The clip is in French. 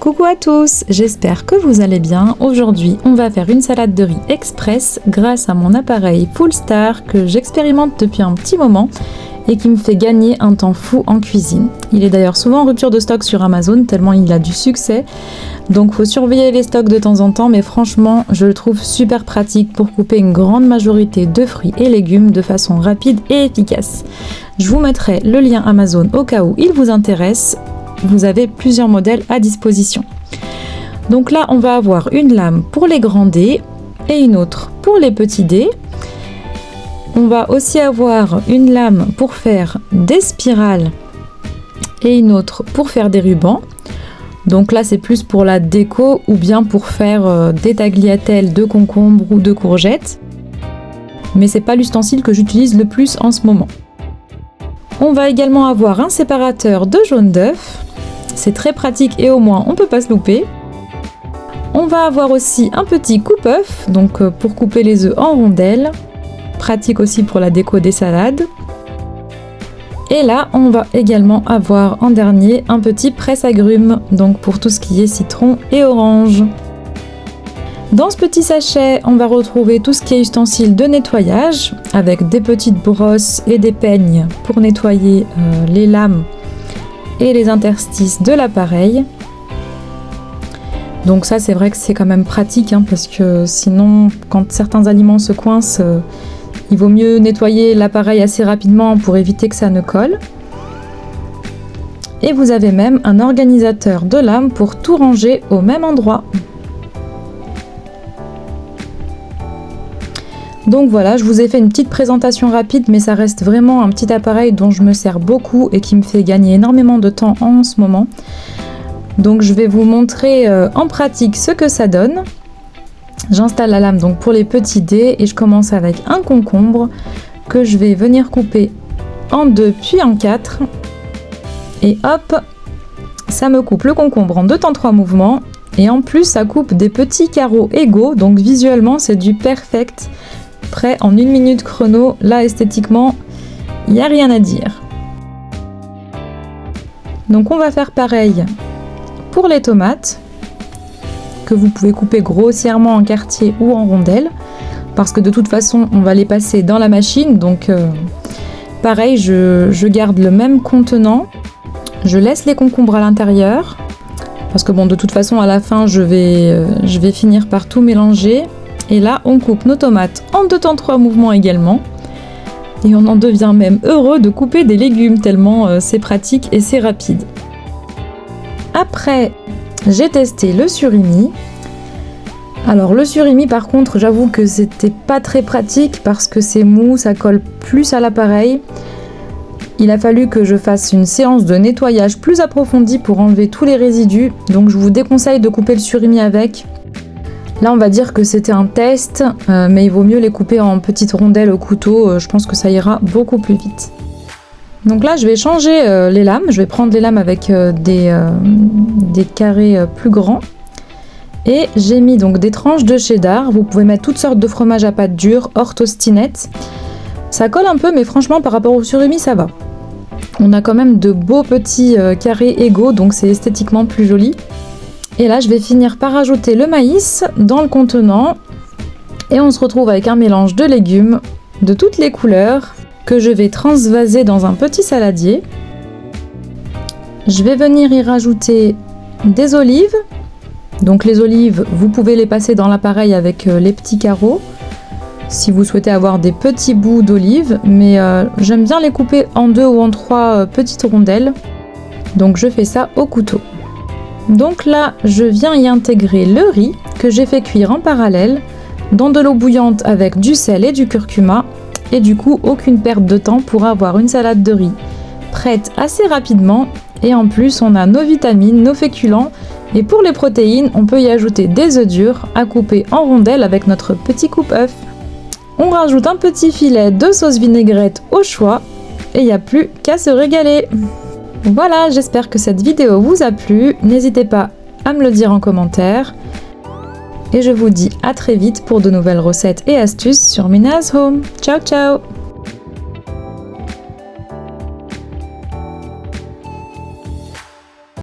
Coucou à tous, j'espère que vous allez bien. Aujourd'hui, on va faire une salade de riz express grâce à mon appareil Fullstar que j'expérimente depuis un petit moment et qui me fait gagner un temps fou en cuisine. Il est d'ailleurs souvent en rupture de stock sur Amazon tellement il a du succès. Donc faut surveiller les stocks de temps en temps, mais franchement, je le trouve super pratique pour couper une grande majorité de fruits et légumes de façon rapide et efficace. Je vous mettrai le lien Amazon au cas où il vous intéresse. Vous avez plusieurs modèles à disposition. Donc là, on va avoir une lame pour les grands dés et une autre pour les petits dés. On va aussi avoir une lame pour faire des spirales et une autre pour faire des rubans. Donc là, c'est plus pour la déco ou bien pour faire des tagliatelles de concombres ou de courgettes. Mais c'est pas l'ustensile que j'utilise le plus en ce moment. On va également avoir un séparateur de jaune d'œuf. C'est très pratique et au moins on peut pas se louper. On va avoir aussi un petit coupe-œuf, donc pour couper les œufs en rondelles. Pratique aussi pour la déco des salades. Et là, on va également avoir en dernier un petit presse-agrumes, donc pour tout ce qui est citron et orange. Dans ce petit sachet, on va retrouver tout ce qui est ustensiles de nettoyage, avec des petites brosses et des peignes pour nettoyer les lames et les interstices de l'appareil. Donc ça, c'est vrai que c'est quand même pratique, parce que sinon, quand certains aliments se coincent, il vaut mieux nettoyer l'appareil assez rapidement pour éviter que ça ne colle. Et vous avez même un organisateur de lames pour tout ranger au même endroit. Donc voilà, je vous ai fait une petite présentation rapide, mais ça reste vraiment un petit appareil dont je me sers beaucoup et qui me fait gagner énormément de temps en ce moment. Donc je vais vous montrer en pratique ce que ça donne. J'installe la lame donc pour les petits dés et je commence avec un concombre que je vais venir couper en 2 puis en 4. Et hop, ça me coupe le concombre en 2 temps 3 mouvements. Et en plus, ça coupe des petits carreaux égaux, donc visuellement c'est du perfect. Prêt en 1 minute chrono, là esthétiquement, il n'y a rien à dire. Donc on va faire pareil pour les tomates, que vous pouvez couper grossièrement en quartiers ou en rondelles, parce que de toute façon on va les passer dans la machine, donc pareil, je garde le même contenant, je laisse les concombres à l'intérieur, parce que bon, de toute façon à la fin je vais finir par tout mélanger. Et là, on coupe nos tomates en 2 temps 3 mouvements également. Et on en devient même heureux de couper des légumes, tellement c'est pratique et c'est rapide. Après, j'ai testé le surimi. Alors le surimi, par contre, j'avoue que c'était pas très pratique parce que c'est mou, ça colle plus à l'appareil. Il a fallu que je fasse une séance de nettoyage plus approfondie pour enlever tous les résidus. Donc je vous déconseille de couper le surimi avec. Là, on va dire que c'était un test, mais il vaut mieux les couper en petites rondelles au couteau. Je pense que ça ira beaucoup plus vite. Donc là, je vais changer les lames. Je vais prendre les lames avec des carrés plus grands. Et j'ai mis donc des tranches de cheddar. Vous pouvez mettre toutes sortes de fromages à pâte dure, hors tostinette. Ça colle un peu, mais franchement, par rapport au surimi, ça va. On a quand même de beaux petits carrés égaux, donc c'est esthétiquement plus joli. Et là, je vais finir par ajouter le maïs dans le contenant. Et on se retrouve avec un mélange de légumes de toutes les couleurs que je vais transvaser dans un petit saladier. Je vais venir y rajouter des olives. Donc les olives, vous pouvez les passer dans l'appareil avec les petits carreaux si vous souhaitez avoir des petits bouts d'olives. Mais j'aime bien les couper en 2 ou en 3 petites rondelles. Donc je fais ça au couteau. Donc là, je viens y intégrer le riz que j'ai fait cuire en parallèle dans de l'eau bouillante avec du sel et du curcuma. Et du coup, aucune perte de temps pour avoir une salade de riz prête assez rapidement. Et en plus, on a nos vitamines, nos féculents. Et pour les protéines, on peut y ajouter des œufs durs à couper en rondelles avec notre petit coupe-œuf. On rajoute un petit filet de sauce vinaigrette au choix. Et il n'y a plus qu'à se régaler. Voilà, j'espère que cette vidéo vous a plu. N'hésitez pas à me le dire en commentaire. Et je vous dis à très vite pour de nouvelles recettes et astuces sur Mina's Home. Ciao ciao!